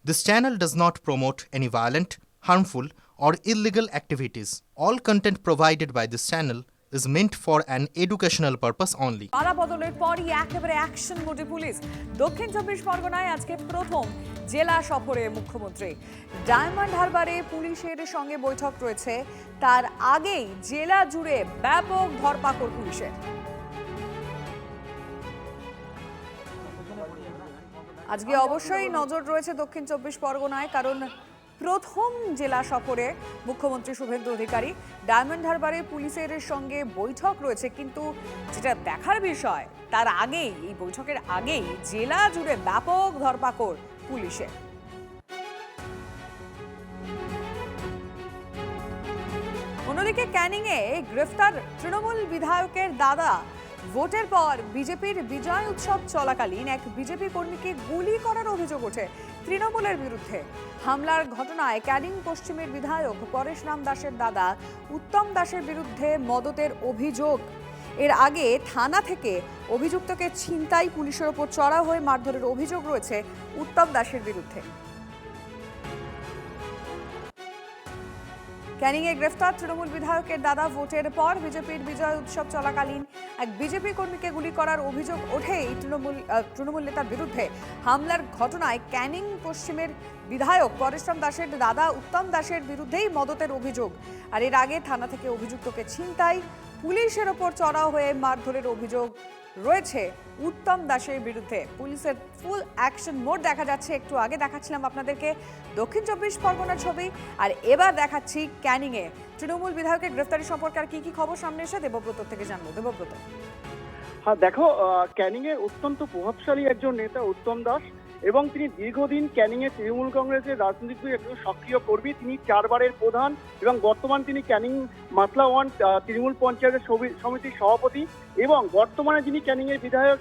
This channel does not promote any violent, harmful, or illegal activities. All content provided by this channel is meant for an educational purpose only. পালা বদলের পরই একেবারে action মোডে police. দক্ষিণ চব্বিশ পরগনায় আজকে প্রথম জেলা সফরে মুখ্যমন্ত্রী। ডায়মন্ড হারবারে পুলিশের সঙ্গে বৈঠক রয়েছে, তার আগেই জেলা জুড়ে ব্যাপক ধরপাকড় পুলিশের। আজকে অবশ্যই নজর রয়েছে দক্ষিণ চব্বিশ পরগনায়, কারণ প্রথম জেলা সফরে মুখ্যমন্ত্রী শুভেন্দু অধিকারী। ডায়মন্ড হারবারে পুলিশের সঙ্গে বৈঠক রয়েছে, কিন্তু যেটা দেখার বিষয় তার আগেই, এই বৈঠকের আগেই জেলা জুড়ে ব্যাপক ধরপাকড় পুলিশের। অন্যদিকে ক্যানিংয়ে গ্রেফতার তৃণমূল বিধায়কের দাদা। ভোটের পর বিজেপির বিজয় উৎসব চলাকালীন এক বিজেপি কর্মীকে গুলি করার অভিযোগ ওঠে তৃণমূলের বিরুদ্ধে। হামলার ঘটনায় ক্যানিং পশ্চিমের বিধায়ক পরেশ রাম দাসের দাদা উত্তম দাসের বিরুদ্ধে মদতের অভিযোগ। এর আগে থানা থেকে অভিযুক্তকে ছিনতাই, পুলিশের ওপর চড়াও হয়ে মারধরের অভিযোগ রয়েছে উত্তম দাসের বিরুদ্ধে। ক্যানিংয়ে গ্রেফতার তৃণমূল বিধায়কের দাদা। ভোটের পর বিজেপির বিজয় উৎসব চলাকালীন এক বিজেপি কর্মীকে গুলি করার অভিযোগ ওঠে এই তৃণমূল নেতার বিরুদ্ধে। হামলার ঘটনায় ক্যানিং পশ্চিমের বিধায়ক পরেশ রাম দাসের দাদা উত্তম দাসের বিরুদ্ধেই মদতের অভিযোগ। আর এর আগে থানা থেকে অভিযুক্তকে ছিনতাই, পুলিশের ওপর চড়াও হয়ে মারধরের অভিযোগ রয়েছে উত্তম দাসের বিরুদ্ধে। পুলিশের ফুল অ্যাকশন মোড দেখা যাচ্ছে। একটু আগে দেখাচ্ছিলাম আপনাদেরকে দক্ষিণ চব্বিশ পরগনার ছবি, আর এবার দেখাচ্ছি ক্যানিংয়ে তৃণমূল বিধায়কের গ্রেফতারি সম্পর্কে আর কি কি খবর সামনে এসে দেবব্রত থেকে জানবো। দেবব্রত। হ্যাঁ দেখো, ক্যানিং এ অত্যন্ত প্রভাবশালী একজন নেতা উত্তম দাস, এবং তিনি দীর্ঘদিন ক্যানিং এ তৃণমূল কংগ্রেসের রাজনৈতিক একজন সক্রিয় কর্মী। তিনি 4 বারের প্রধান এবং বর্তমান তিনি ক্যানিং মাতলা 1 তৃণমূল পঞ্চায়েতের সমিতির সভাপতি, এবং বর্তমানে যিনি ক্যানিং এর বিধায়ক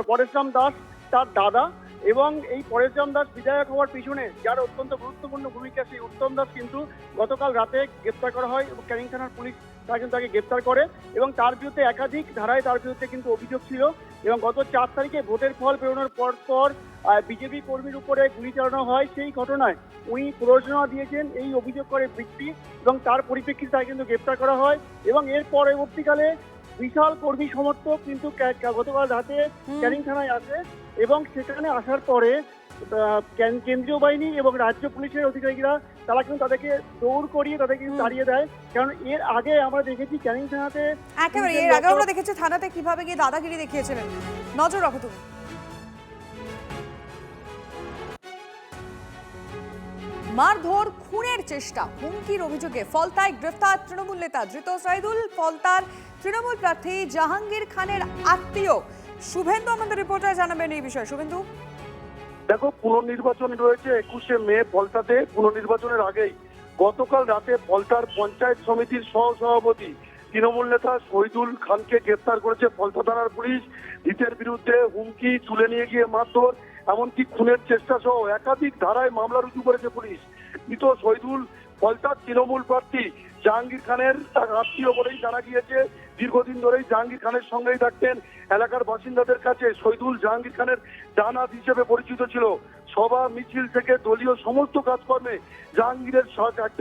পরেশ রাম দাস তার দাদা। এবং এই পরেশ রাম দাস বিধায়ক হওয়ার পিছনে যার অত্যন্ত গুরুত্বপূর্ণ ভূমিকা, সেই উত্তম দাস কিন্তু গতকাল রাতে গ্রেপ্তার করা হয় এবং ক্যানিং থানার পুলিশ তাকে গ্রেপ্তার করে, এবং তার বিরুদ্ধে একাধিক ধারায় তার বিরুদ্ধে কিন্তু অভিযোগ ছিল। এবং গত 4 তারিখে ভোটের ফল বেরোনোর পর বিজেপি কর্মীর উপরে গুলি চালানো হয়। সেই ঘটনায় উনি প্ররোচনা দিয়েছেন এই অভিযোগ করে ব্যক্তি, এবং তার পরিপ্রেক্ষিতে তাকে কিন্তু গ্রেপ্তার করা হয়। এবং এর পরবর্তীকালে বিশাল কর্মী সমর্থক কিন্তু গতকাল রাতে ক্যানিং থানায় আসে, এবং সেখানে আসার পরে কেন্দ্রীয় বাহিনী এবং রাজ্য পুলিশের অধিকারীরা তারা কিন্তু তাদেরকে দৌড় করিয়ে তাদেরকে তাড়িয়ে দেয়। কারণ এর আগে আমরা দেখেছি ক্যানিং থানাতে, একেবারে এর আগে আমরা দেখেছি থানাতে কিভাবে গিয়ে দাদাগিরি দেখিয়েছিলেন। নজর রাখো তুমি। মারধর, খুনের চেষ্টা, হুমকির অভিযোগে ফলতায় গ্রেফতার তৃণমূল নেতা ধৃত শহীদুল। ফলতার তৃণমূল প্রার্থী জাহাঙ্গীর খানের আত্মীয় শুভেন্দু আমাদের রিপোর্টার জানাবেন এই বিষয়ে। শুভেন্দু। দেখো, পুনর্নির্বাচন রয়েছে 21শে মে ফলতাতে। পুনর্নির্বাচনের আগেই গতকাল রাতে ফলতার পঞ্চায়েত সমিতির সহসভাপতি তৃণমূল নেতা শহীদুল খানকে গ্রেফতার করেছে ফলতা থানার পুলিশ। ধৃতের বিরুদ্ধে হুমকি, তুলে নিয়ে গিয়ে মারধর, এমনকি খুনের চেষ্টা সহ একাধিক ধারায় মামলা রুজু করেছে পুলিশ। মৃত শহীদুল ফলতার তৃণমূল প্রার্থী জাহাঙ্গীর খানের আত্মীয় বলেই জানা গিয়েছে। দীর্ঘদিন ধরেই জাহাঙ্গীর খানের সঙ্গেই থাকতেন। এলাকার বাসিন্দাদের কাছে শহীদুল জাহাঙ্গীর খানের ডান হাত হিসেবে পরিচিত ছিল। সভা মিছিল থেকে দলীয় সমস্ত কাজকর্মে জাহাঙ্গীরের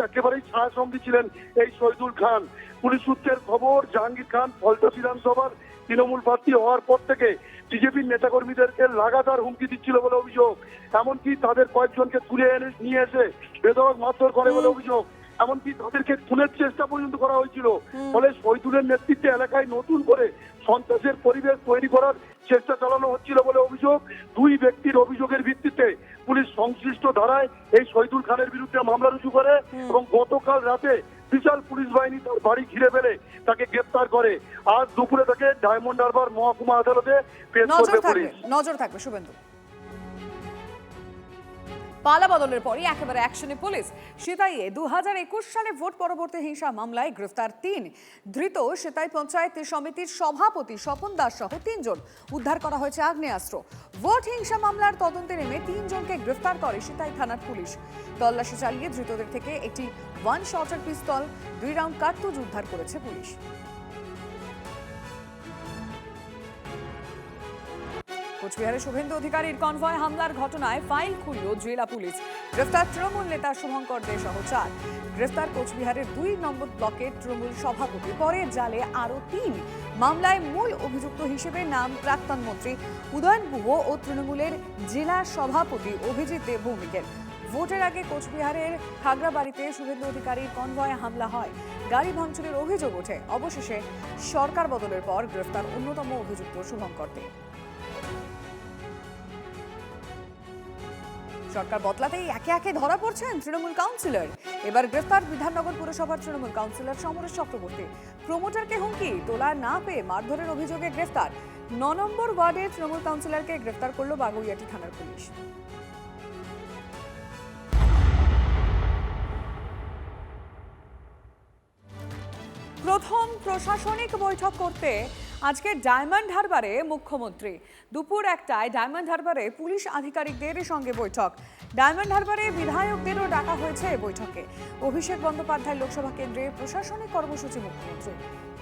একেবারেই ছায়াসঙ্গী ছিলেন এই শহীদুল খান। পুলিশ সূত্রের খবর, জাহাঙ্গীর খান ফলতা বিধানসভার তৃণমূল প্রার্থী হওয়ার পর থেকে বিজেপির নেতাকর্মীদেরকে লাগাতার হুমকি দিচ্ছিল বলে অভিযোগ। এমনকি তাদের কয়েকজনকে তুলে নিয়ে এসে বেধড়ক মারধর করে বলে অভিযোগ। এমনকি তাদেরকে খুনের চেষ্টা পর্যন্ত করা হয়েছিল। ফলে শহীদুলের নেতৃত্বে এলাকায় নতুন করে সন্ত্রাসের পরিবেশ তৈরি করার চেষ্টা চালানো হচ্ছিল বলে অভিযোগ। 2 ব্যক্তির অভিযোগের ভিত্তিতে পুলিশ সংশ্লিষ্ট ধারায় এই শহীদুল খানের বিরুদ্ধে মামলা রুজু করে, এবং গতকাল রাতে বিশাল পুলিশ বাহিনী তার বাড়ি ঘিরে ফেলে তাকে গ্রেপ্তার করে। আজ দুপুরে তাকে ডায়মন্ড হারবার মহকুমা আদালতে পেশ করবে পুলিশ। নজর থাকবে শুভেন্দু। পালা বদলের পরই একেবারে অ্যাকশনে পুলিশ। সেতাইয়ে 2021 সালে ভোট পরবর্তী হিংসা মামলায় গ্রেফতার 3 ধৃত সেতাই পঞ্চায়েত সমিতির সভাপতি স্বপন দাস সহ 3 জন। উদ্ধার করা হয়েছে আগ্নেয়াস্ত্র। ভোট হিংসা মামলার তদন্তে নেমে 3 জনকে গ্রেফতার করে সেতাই থানার পুলিশ। তল্লাশি চালিয়ে ধৃতদের থেকে একটি 1 শটার পিস্তল, 2 রাউন্ড কার্তুজ উদ্ধার করেছে পুলিশ। কোচবিহারে শুভেন্দু অধিকারীর কনভয় হামলার ঘটনায় ফাইল খুলল জেলা পুলিশ। গ্রেফতার তৃণমূল নেতা শুভঙ্কর দে সহ 4। গ্রেফতার কোচবিহারের 2 নম্বর ব্লকের তৃণমূল সভাপতি, পরের জালে আরও 3। মামলায় মূল অভিযুক্ত হিসেবে নাম প্রাক্তন মন্ত্রী উদয়ন গুহ ও তৃণমূলের জেলা সভাপতি অভিজিৎ দেব ভৌমিকের। ভোটের আগে কোচবিহারের খাগড়াবাড়িতে শুভেন্দু অধিকারীর কনভয়ে হামলা হয়, গাড়ি ভাঙচুরের অভিযোগ ওঠে। অবশেষে সরকার বদলের পর গ্রেফতার অন্যতম অভিযুক্ত শুভঙ্কর দে। সরকার বদলাতেই একে একে ধরা পড়ছেন তৃণমূল কাউন্সিলর। এবার গ্রেফতার বিধাননগর পুরসভার তৃণমূল কাউন্সিলর সমরেশ চক্রবর্তী। প্রমোটারকে হুমকি, তোলা না পেয়ে মারধরের অভিযোগে গ্রেফতার। 9 নম্বর ওয়ার্ডের তৃণমূল কাউন্সিলরকে গ্রেফতার করল বাগুইয়াটি থানার পুলিশ। প্রথম প্রশাসনিক বৈঠক করতে আজকে ডায়মন্ড হারবারে মুখ্যমন্ত্রী। দুপুর 1টায় ডায়মন্ড হারবারে পুলিশ আধিকারিকদের সঙ্গে বৈঠক। ডায়মন্ড হারবারে বিধায়কদেরও ডাকা হয়েছে বৈঠকে। অভিষেক বন্দ্যোপাধ্যায় লোকসভা কেন্দ্রে প্রশাসনিক কর্মসূচি মুখ্যমন্ত্রী।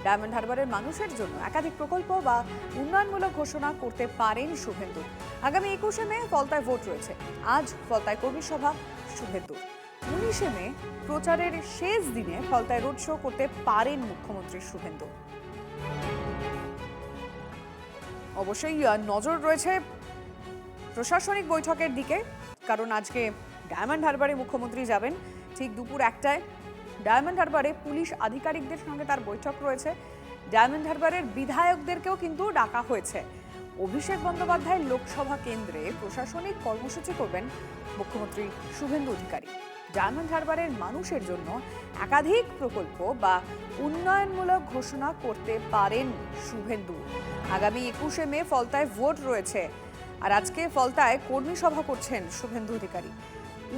ডায়মন্ড হারবারের মানুষের জন্য একাধিক প্রকল্প বা উন্নয়নমূলক ঘোষণা করতে পারেন শুভেন্দু। আগামী 21শে মে ফলতায় ভোট রয়েছে। আজ ফলতায় কর্মী সভা শুভেন্দু। 19শে মে প্রচারের শেষ দিনে ফলতায় রোড শো করতে পারেন মুখ্যমন্ত্রী শুভেন্দু। অবশ্যই নজর রয়েছে প্রশাসনিক বৈঠকের দিকে, কারণ আজকে ডায়মন্ড হারবারে মুখ্যমন্ত্রী যাবেন ঠিক দুপুর 1টায়। ডায়মন্ড হারবারে পুলিশ আধিকারিকদের সঙ্গে তার বৈঠক রয়েছে। ডায়মন্ড হারবারের বিধায়কদেরকেও কিন্তু ডাকা হয়েছে। অভিষেক বন্দ্যোপাধ্যায় লোকসভা কেন্দ্রে প্রশাসনিক কর্মসূচি করবেন মুখ্যমন্ত্রী শুভেন্দু অধিকারী। ডায়মন্ড হারবারের মানুষের জন্য একাধিক প্রকল্প বা উন্নয়নমূলক ঘোষণা করতে পারেন শুভেন্দু। আগামী 21শে মে ফলতায় ভোট রয়েছে, আর আজকে ফলতায় কর্মী সভা করছেন শুভেন্দু অধিকারী।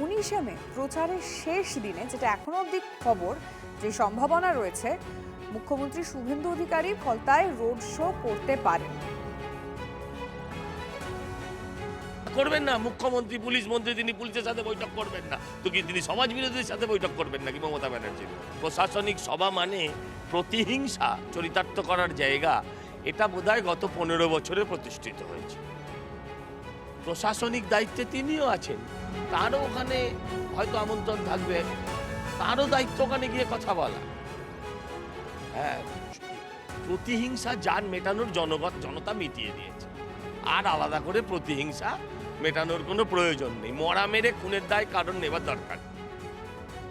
19শে মে প্রচারের শেষ দিনে, যেটা এখনো অবধি খবর, যে সম্ভাবনা রয়েছে মুখ্যমন্ত্রী শুভেন্দু অধিকারী ফলতায় রোড শো করতে পারেন। করবেন না মুখ্যমন্ত্রী, পুলিশ মন্ত্রী, তিনি পুলিশের সাথে বৈঠক করবেন না তো কি তিনি সমাজ বিরোধীদের সাথে বৈঠক করবেন নাকি মমতা ব্যানার্জি? প্রশাসনিক সভা মানে প্রতিহিংসা চরিতার্থ করার জায়গা, এটা বোধহয় গত 15 বছরে প্রতিষ্ঠিত হয়েছে। প্রশাসনিক দায়িত্বে তিনিও আছেন, তারও ওখানে হয়তো আমন্ত্রণ থাকবে, তারও দায়িত্ব ওখানে গিয়ে কথা বলা। হ্যাঁ, প্রতিহিংসা যান মেটানোর জনতা মিটিয়ে দিয়েছে, আর আলাদা করে প্রতিহিংসা মেটানোর কোনো প্রয়োজন নেই। মরা মেরে খুনের দায় কারণ নেবার দরকার।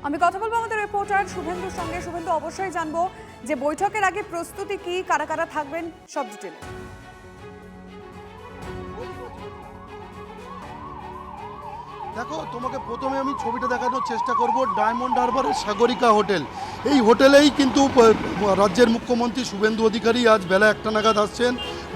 আমি কথা বলবো আমাদের রিপোর্টার শুভেন্দুর সঙ্গে। শুভেন্দু, অবশ্যই জানবো যে বৈঠকের আগে প্রস্তুতি কি, কারা কারা থাকবেন, সব ডিটেইলে। দেখো, তোমাকে প্রথমে আমি ছবিটা দেখানোর চেষ্টা করব। ডায়মন্ড হারবারের সাগরিকা হোটেল, এই হোটেলেই কিন্তু রাজ্যের মুখ্যমন্ত্রী শুভেন্দু অধিকারী আজ বেলা 1টা নাগাদ আসছেন।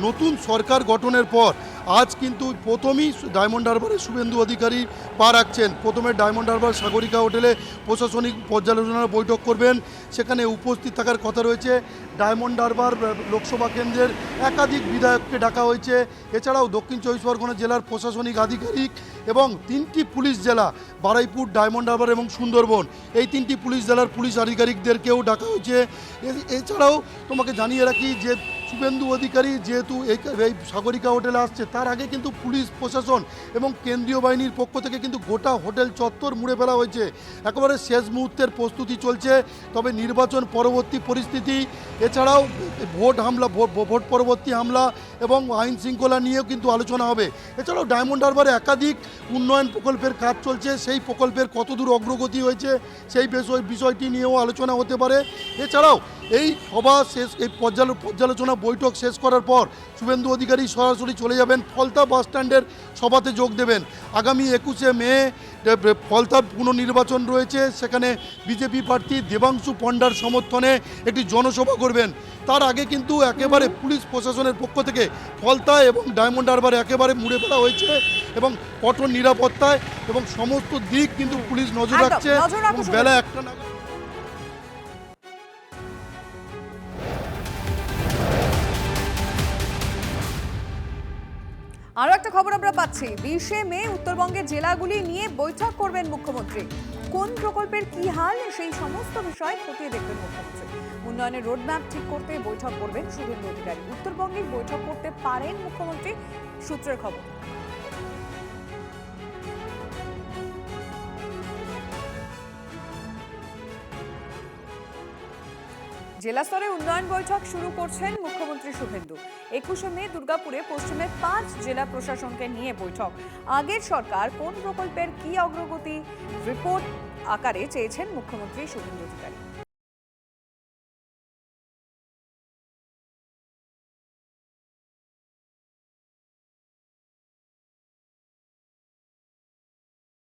নতুন সরকার গঠনের পর আজ কিন্তু প্রথমেই ডায়মন্ড হারবারে শুভেন্দু অধিকারী পা রাখছেন। প্রথমে ডায়মন্ড হারবার সাগরিকা হোটেলে প্রশাসনিক পর্যালোচনার বৈঠক করবেন। সেখানে উপস্থিত থাকার কথা রয়েছে। ডায়মন্ড হারবার লোকসভা কেন্দ্রের একাধিক বিধায়ককে ডাকা হয়েছে। এছাড়াও দক্ষিণ 24 পরগনা জেলার প্রশাসনিক আধিকারিক এবং 3টি পুলিশ জেলা, বারুইপুর, ডায়মন্ড হারবার এবং সুন্দরবন, এই 3টি পুলিশ জেলার পুলিশ আধিকারিকদেরকেও ডাকা হয়েছে। এছাড়াও তোমাকে জানিয়ে রাখি যে শুভেন্দু অধিকারী যেহেতু এই সাগরিকা হোটেলে আসছে, তার আগে কিন্তু পুলিশ প্রশাসন এবং কেন্দ্রীয় বাহিনীর পক্ষ থেকে কিন্তু গোটা হোটেল চত্বর মুড়ে ফেলা হয়েছে। একেবারে শেষ মুহূর্তের প্রস্তুতি চলছে। তবে নির্বাচন পরবর্তী পরিস্থিতি, এছাড়াও ভোট পরবর্তী হামলা এবং আইন শৃঙ্খলা নিয়েও কিন্তু আলোচনা হবে। এছাড়াও ডায়মন্ড হারবারে একাধিক উন্নয়ন প্রকল্পের কাজ চলছে, সেই প্রকল্পের কতদূর অগ্রগতি হয়েছে সেই বিষয়টি নিয়েও আলোচনা হতে পারে। এছাড়াও এই সভা শেষ, এই পর্যালোচনা বৈঠক শেষ করার পর শুভেন্দু অধিকারী সরাসরি চলে যাবেন ফলতা বাস স্ট্যান্ডের সভাতে যোগ দেবেন। আগামী 21শে মে ফলতা পুনর্নির্বাচন রয়েছে, সেখানে বিজেপি প্রার্থী দেবাংশু পণ্ডার সমর্থনে একটি জনসভা করবেন। তার আগে কিন্তু একেবারে পুলিশ প্রশাসনের পক্ষ থেকে ফলতা এবং ডায়মন্ড হারবারে একেবারে মুড়ে ফেলা হয়েছে এবং কঠোর নিরাপত্তায় এবং সমস্ত দিক কিন্তু পুলিশ নজর রাখছে। বেলা 1টা নাগাদ আরো একটা খবর আমরা পাচ্ছি, 20শে মে উত্তরবঙ্গের জেলাগুলি নিয়ে বৈঠক করবেন মুখ্যমন্ত্রী। কোন প্রকল্পের কি হাল সেই সমস্ত বিষয় খতিয়ে দেখবেন মুখ্যমন্ত্রী। উন্নয়নের রোডম্যাপ ঠিক করতে বৈঠক করবেন শুভেন্দু অধিকারী। উত্তরবঙ্গে বৈঠক করতে পারেন মুখ্যমন্ত্রী, সূত্রের খবর। জেলা স্তরে উন্নয়ন বৈঠক শুরু করছেন মুখ্যমন্ত্রী শুভেন্দু। 21শে মে দুর্গাপুরে পশ্চিমের 5 জেলা প্রশাসনকে নিয়ে বৈঠক। আগের সরকার কোন প্রকল্পের কি অগ্রগতি রিপোর্ট আকারে চেয়েছেন মুখ্যমন্ত্রী শুভেন্দু অধিকারী।